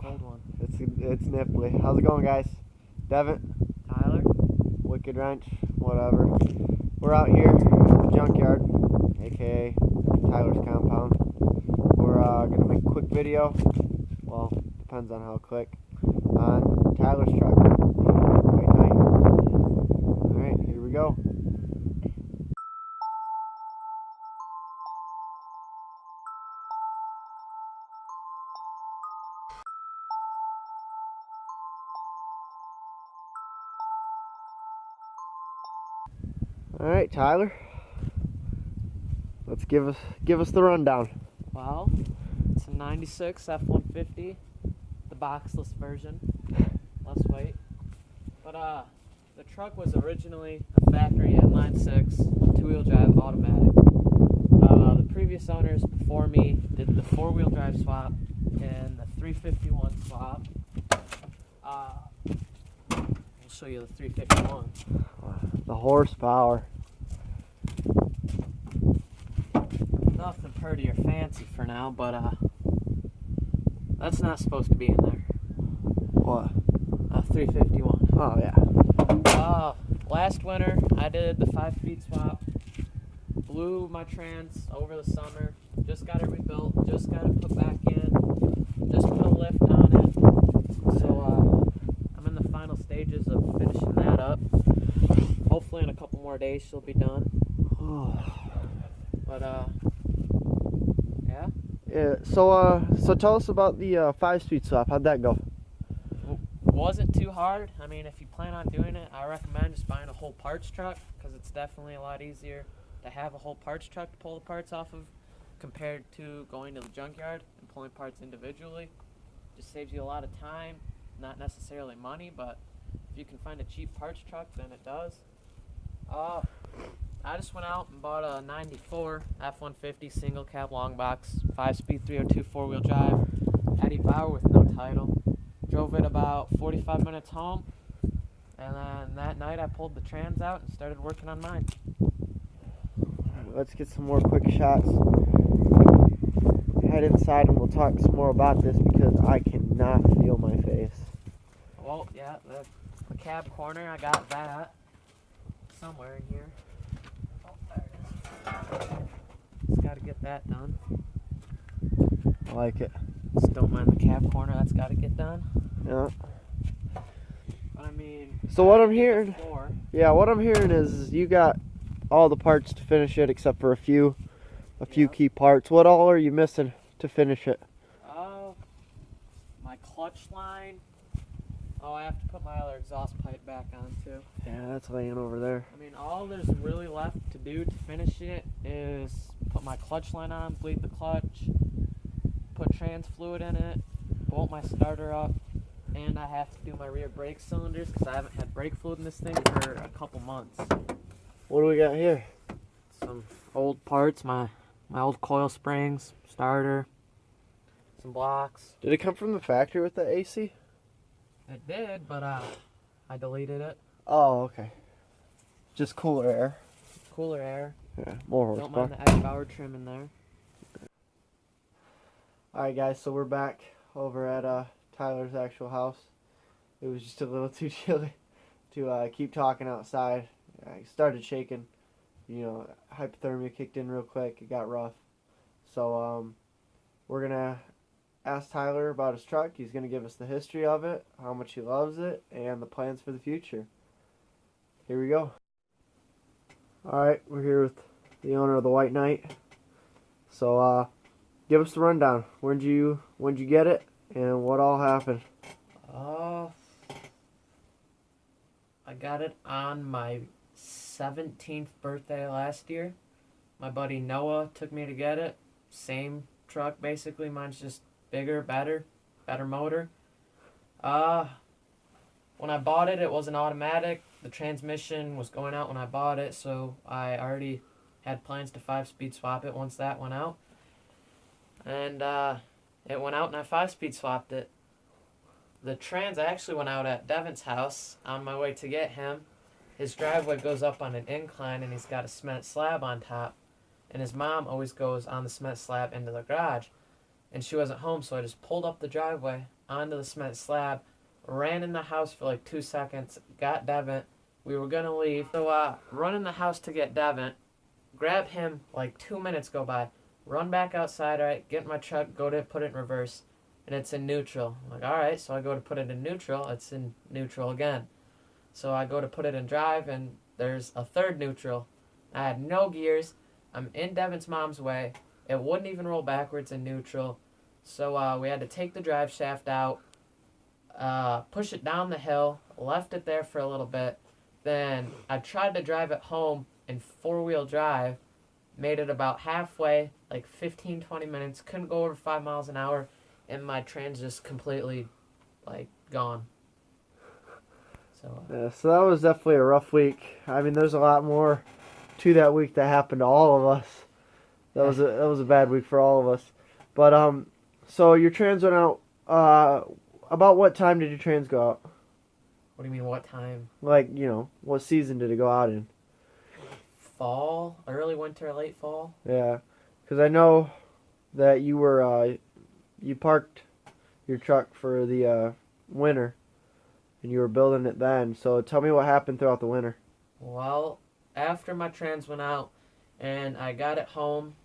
cold one. It's nipply. How's it going, guys? Devin, Tyler? Wicked Wrench, whatever. We're out here at the junkyard, aka Tyler's compound. We're gonna make a quick video. Well, depends on how quick. On Tyler's truck, the White Knight. All right, here we go. All right, Tyler. Let's give us the rundown. Well, it's a 96 F-150, the boxless version. Less weight. But the truck was originally a factory inline 6, two-wheel drive automatic. The previous owners before me did the four-wheel drive swap and the 351 swap. We'll show you the 351. The horsepower. Nothing pretty or fancy for now, but that's not supposed to be in there. What? 351. Oh yeah. Last winter I did the 5-speed swap. Blew my trans over the summer. Just got it rebuilt. Just got it put back in. Just put a lift on it. So I'm in the final stages of finishing that up. Hopefully in a couple more days she'll be done. But yeah. Yeah. So tell us about the 5-speed swap. How'd that go? Wasn't too hard. I mean, if you plan on doing it, I recommend just buying a whole parts truck because it's definitely a lot easier to have a whole parts truck to pull the parts off of compared to going to the junkyard and pulling parts individually. Just saves you a lot of time, not necessarily money, but if you can find a cheap parts truck, then it does. I just went out and bought a 94 F-150 single cab long box, 5-speed 302 four-wheel drive, Eddie Bauer with no title. Drove it about 45 minutes home, and then that night I pulled the trans out and started working on mine. Let's get some more quick shots. Head inside and we'll talk some more about this because I cannot feel my face. Well, yeah, the cab corner, I got that somewhere in here. Oh, there it is. Just got to get that done. I like it. Just don't mind the cab corner, that's got to get done. Yeah. But I mean, So what I'm hearing, floor. yeah, what I'm hearing is you got all the parts to finish it except for a few key parts. What all are you missing to finish it? My clutch line. Oh, I have to put my other exhaust pipe back on too. Yeah, that's laying over there. I mean, all there's really left to do to finish it is put my clutch line on, bleed the clutch, put trans fluid in it, bolt my starter up, and I have to do my rear brake cylinders because I haven't had brake fluid in this thing for a couple months. What do we got here? Some old parts, my old coil springs, starter, some blocks. Did it come from the factory with the AC? It did, but I deleted it. Oh, okay. Just cooler air. Cooler air. Yeah, more Don't horsepower. mind the Eddie Bauer trim in there. Alright guys, so we're back over at Tyler's actual house. It was just a little too chilly to keep talking outside. I started shaking. You know, hypothermia kicked in real quick. It got rough. So we're going to ask Tyler about his truck. He's going to give us the history of it, how much he loves it, and the plans for the future. Here we go. Alright, we're here with the owner of the White Knight. So give us the rundown. When'd you get it, and what all happened? I got it on my 17th birthday last year. My buddy Noah took me to get it. Same truck basically. Mine's just bigger, better motor. When I bought it, it was an automatic. The transmission was going out when I bought it, so I already had plans to 5-speed swap it once that went out. And it went out and I 5-speed swapped it. The trans actually went out at Devin's house on my way to get him. His driveway goes up on an incline and he's got a cement slab on top. And his mom always goes on the cement slab into the garage. and she wasn't home, so I just pulled up the driveway onto the cement slab, ran in the house for like 2 seconds, got Devin. We were gonna leave, so run in the house to get Devin, grab him, like 2 minutes go by, run back outside, alright, get in my truck, go to put it in reverse, and it's in neutral. I'm like, alright, so I go to put it in neutral, it's in neutral again. So I go to put it in drive, and there's a third neutral. I had no gears. I'm in Devin's mom's way. It wouldn't even roll backwards in neutral. So we had to take the drive shaft out, push it down the hill, left it there for a little bit. Then I tried to drive it home in four-wheel drive, made it about halfway, like 15, 20 minutes, couldn't go over 5 miles an hour, and my trans just completely, like, gone. Yeah, so that was definitely a rough week. I mean, there's a lot more to that week that happened to all of us. That was a bad week for all of us. But so your trans went out. About what time did your trans go out? What do you mean, what time? Like, what season did it go out in? Fall, early winter, late fall. Yeah, because I know that you were you parked your truck for the winter, and you were building it then. So tell me what happened throughout the winter. Well, after my trans went out and I got it home,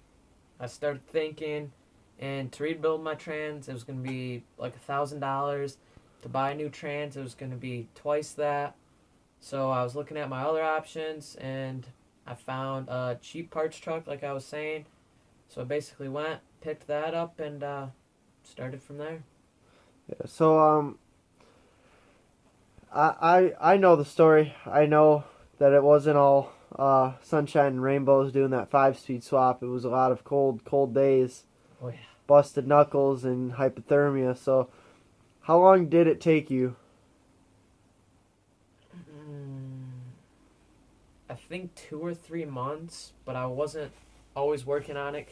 I started thinking, and to rebuild my trans, it was going to be like $1,000. To buy a new trans, it was going to be twice that. So I was looking at my other options, and I found a cheap parts truck, like I was saying. So I basically went, picked that up, and started from there. Yeah, so I know the story. I know that it wasn't all sunshine and rainbows doing that 5-speed swap. It was a lot of cold days. Oh, yeah. Busted knuckles and hypothermia. So how long did it take you? I think 2 or 3 months, but I wasn't always working on it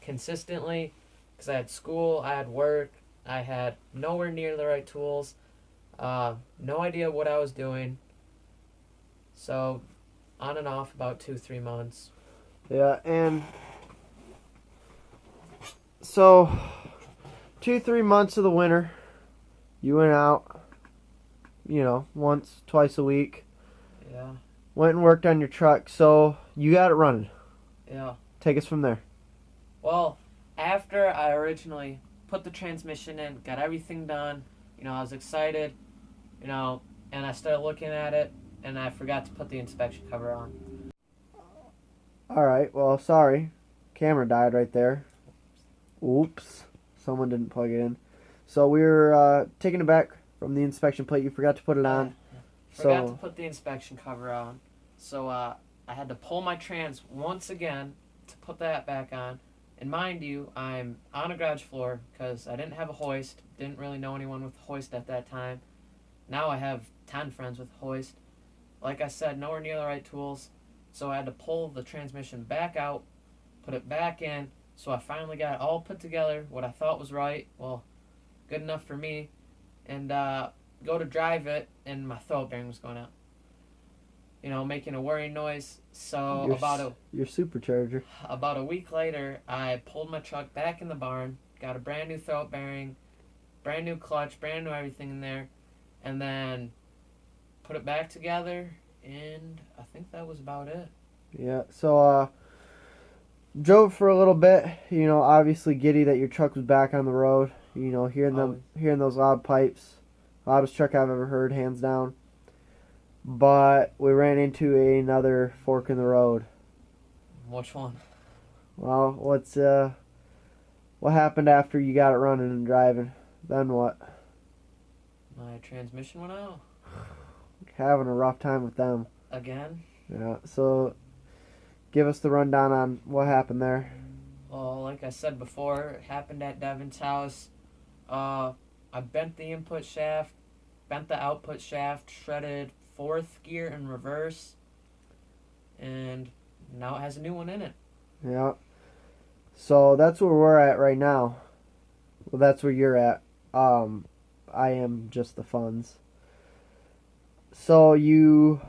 consistently, because I had school, I had work, I had nowhere near the right tools, no idea what I was doing. So on and off about 2-3 months. Yeah, and so 2-3 months of the winter, you went out, once, twice a week. Yeah. Went and worked on your truck, so you got it running. Yeah. Take us from there. Well, after I originally put the transmission in, got everything done, I was excited, and I started looking at it, and I forgot to put the inspection cover on. Alright, well, sorry. Camera died right there. Oops. Someone didn't plug it in. So we were taking it back from the inspection plate. You forgot to put it on. Forgot to put the inspection cover on. So I had to pull my trans once again to put that back on. And mind you, I'm on a garage floor because I didn't have a hoist. Didn't really know anyone with a hoist at that time. Now I have 10 friends with a hoist. Like I said, nowhere near the right tools. So I had to pull the transmission back out, put it back in. So I finally got it all put together, what I thought was right. Well, good enough for me. And go to drive it, and my throat bearing was going out. Making a whirring noise. So your supercharger. About a week later, I pulled my truck back in the barn, got a brand new throat bearing, brand new clutch, brand new everything in there, and then put it back together, and I think that was about it. Yeah, so drove for a little bit, obviously giddy that your truck was back on the road, hearing those loud pipes. Loudest truck I've ever heard, hands down. But we ran into another fork in the road. Which one? Well, what happened after you got it running and driving? Then what? My transmission went out. Having a rough time with them. Again? Yeah, so give us the rundown on what happened there. Well, like I said before, it happened at Devin's house. I bent the input shaft, bent the output shaft, shredded 4th gear in reverse, and now it has a new one in it. Yeah. So that's where we're at right now. Well, that's where you're at. I am just the funds. So you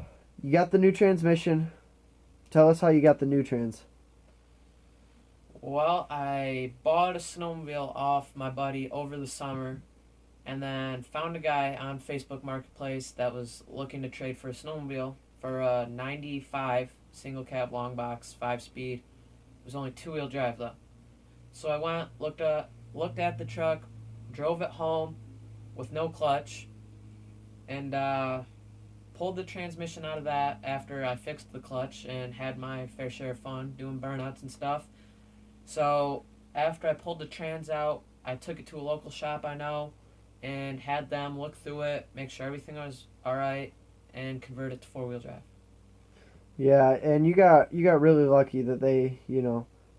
got the new transmission. Tell us how you got the new trans. Well, I bought a snowmobile off my buddy over the summer and then found a guy on Facebook Marketplace that was looking to trade for a snowmobile for a 95 single cab long box 5 speed. It was only 2 wheel drive though. So I went, looked at the truck, drove it home with no clutch, and pulled the transmission out of that after I fixed the clutch and had my fair share of fun doing burnouts and stuff. So after I pulled the trans out, I took it to a local shop I know and had them look through it, make sure everything was all right, and convert it to 4 wheel drive. Yeah, and you got really lucky that they,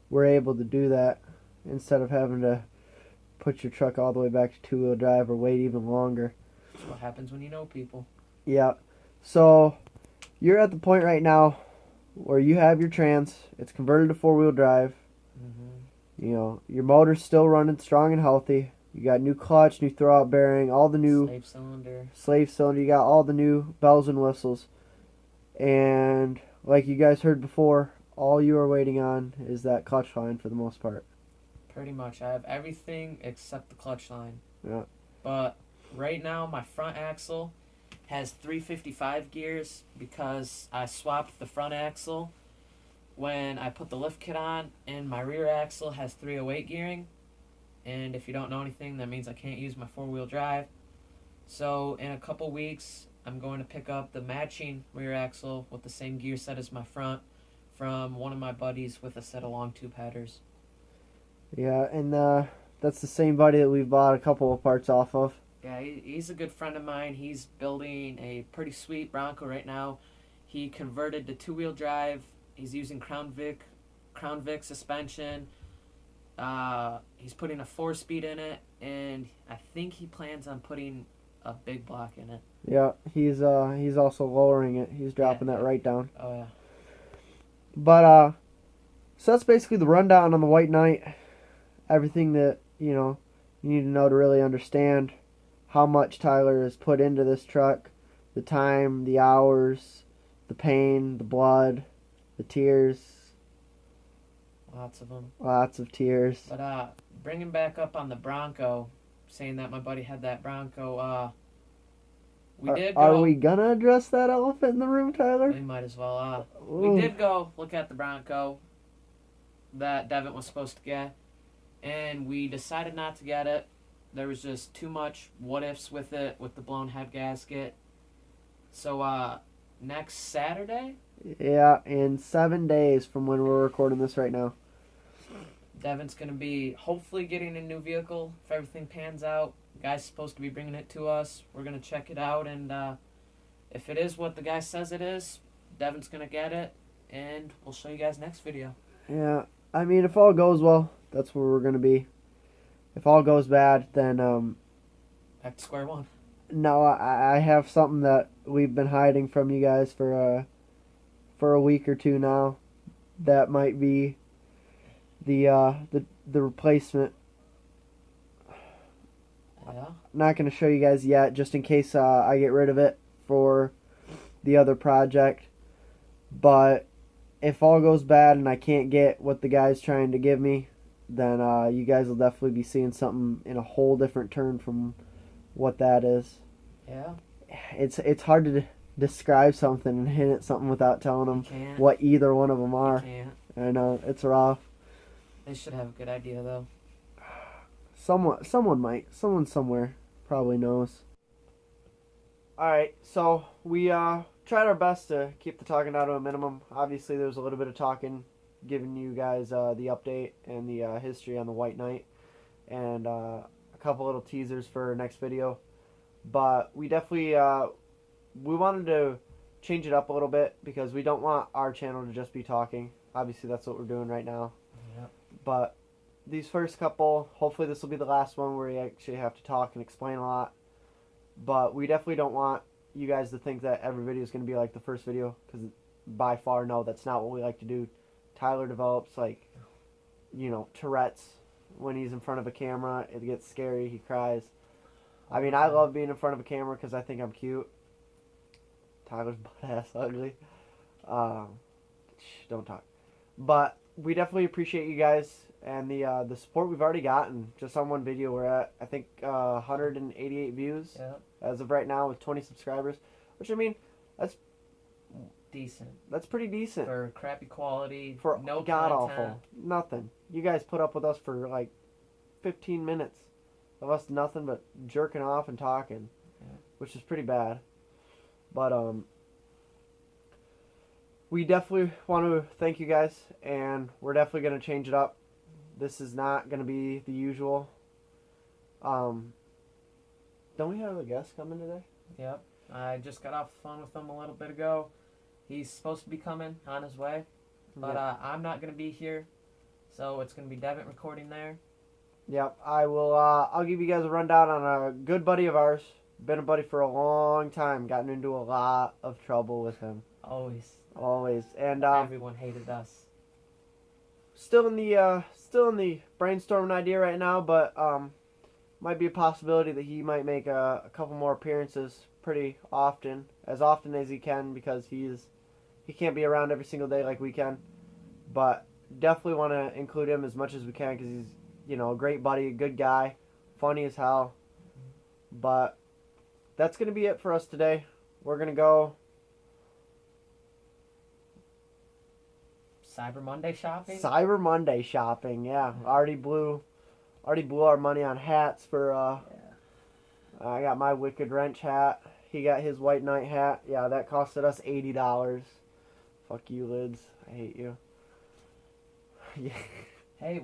were able to do that instead of having to put your truck all the way back to two-wheel drive or wait even longer. That's what happens when you know people. Yeah. So you're at the point right now where you have your trans. It's converted to four-wheel drive. Your motor's still running strong and healthy. You got new clutch, new throwout bearing, all the new Slave cylinder. You got all the new bells and whistles. And like you guys heard before, all you are waiting on is that clutch line for the most part. Pretty much. I have everything except the clutch line. Yeah. But right now, my front axle has 355 gears because I swapped the front axle when I put the lift kit on, and my rear axle has 308 gearing. And if you don't know anything, that means I can't use my 4 wheel drive. So in a couple weeks, I'm going to pick up the matching rear axle with the same gear set as my front from one of my buddies with a set of long tube headers. Yeah, and that's the same buddy that we've bought a couple of parts off of. Yeah, he's a good friend of mine. He's building a pretty sweet Bronco right now. He converted to 2 wheel drive. He's using Crown Vic suspension. He's putting a 4 speed in it, and I think he plans on putting a big block in it. Yeah, he's also lowering it. He's dropping that right down. Oh yeah. But so that's basically the rundown on the White Knight. Everything that you need to know to really understand how much Tyler has put into this truck, the time, the hours, the pain, the blood, the tears. Lots of them. Lots of tears. But bringing back up on the Bronco, saying that my buddy had that Bronco. Are we gonna address that elephant in the room, Tyler? We might as well. We did go look at the Bronco that Devin was supposed to get, and we decided not to get it. There was just too much what ifs with it, with the blown head gasket. So next Saturday, yeah, in 7 days from when we're recording this right now, Devin's gonna be hopefully getting a new vehicle if everything pans out. The guy's supposed to be bringing it to us. We're gonna check it out, and if it is what the guy says it is, Devin's gonna get it, and we'll show you guys next video. Yeah, I mean, if all goes well, that's where we're gonna be. If all goes bad, then Back to square one. no, I have something that we've been hiding from you guys for a week or two now. That might be the replacement. Yeah. Not gonna show you guys yet, just in case I get rid of it for the other project. But if all goes bad and I can't get what the guy's trying to give me, then you guys will definitely be seeing something in a whole different turn from what that is. Yeah. It's hard to describe something and hint at something without telling them what either one of them are. Can't. I know, it's rough. They should have a good idea though. Someone might. Someone somewhere probably knows. Alright, so we tried our best to keep the talking down to a minimum. Obviously, there was a little bit of talking, giving you guys the update and the history on the White Knight, and a couple little teasers for next video. But we definitely we wanted to change it up a little bit because we don't want our channel to just be talking. Obviously, that's what we're doing right now. Yep. But these first couple, hopefully this will be the last one where we actually have to talk and explain a lot. But we definitely don't want you guys to think that every video is going to be like the first video, because by far, no, that's not what we like to do. Tyler develops, Tourette's when he's in front of a camera. It gets scary. He cries. I mean, I love being in front of a camera because I think I'm cute. Tyler's butt-ass ugly. Don't talk. But we definitely appreciate you guys and the support we've already gotten. Just on one video, we're at I think 188 views as of right now with 20 subscribers, which I mean Decent. that's pretty decent For crappy quality, for no god content. awful nothing. You guys put up with us for like 15 minutes of us nothing but jerking off and talking, which is pretty bad. But we definitely want to thank you guys, and we're definitely going to change it up. This is not going to be the usual. Don't we have a guest coming today? Yep. I just got off the phone with him a little bit ago. He's supposed to be coming on his way, but I'm not going to be here, so it's going to be Devin recording there. Yep, I will. I'll give you guys a rundown on a good buddy of ours. Been a buddy for a long time. Gotten into a lot of trouble with him. Always. And Everyone hated us. still in the brainstorming idea right now, but might be a possibility that he might make a couple more appearances pretty often as he can, because he can't be around every single day like we can. But definitely want to include him as much as we can, because he's, you know, a great buddy, a good guy, funny as hell. But that's going to be it for us today. We're going to go Cyber Monday shopping? Cyber Monday shopping, yeah. Already blew our money on hats for, I got my Wicked Wrench hat. He got his White Knight hat. Yeah, that costed us $80. Fuck you, Lids. I hate you. Yeah. Hey,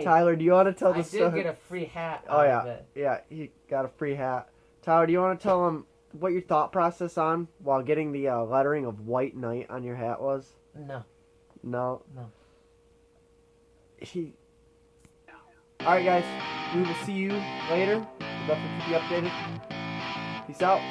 Tyler, do you want to tell the story? I did get a free hat Oh, out yeah. of it. Yeah, he got a free hat. Tyler, do you want to tell him what your thought process on while getting the lettering of White Knight on your hat was? No. No. No. Alright, guys. We will see you later. We'll definitely keep you updated. Peace out.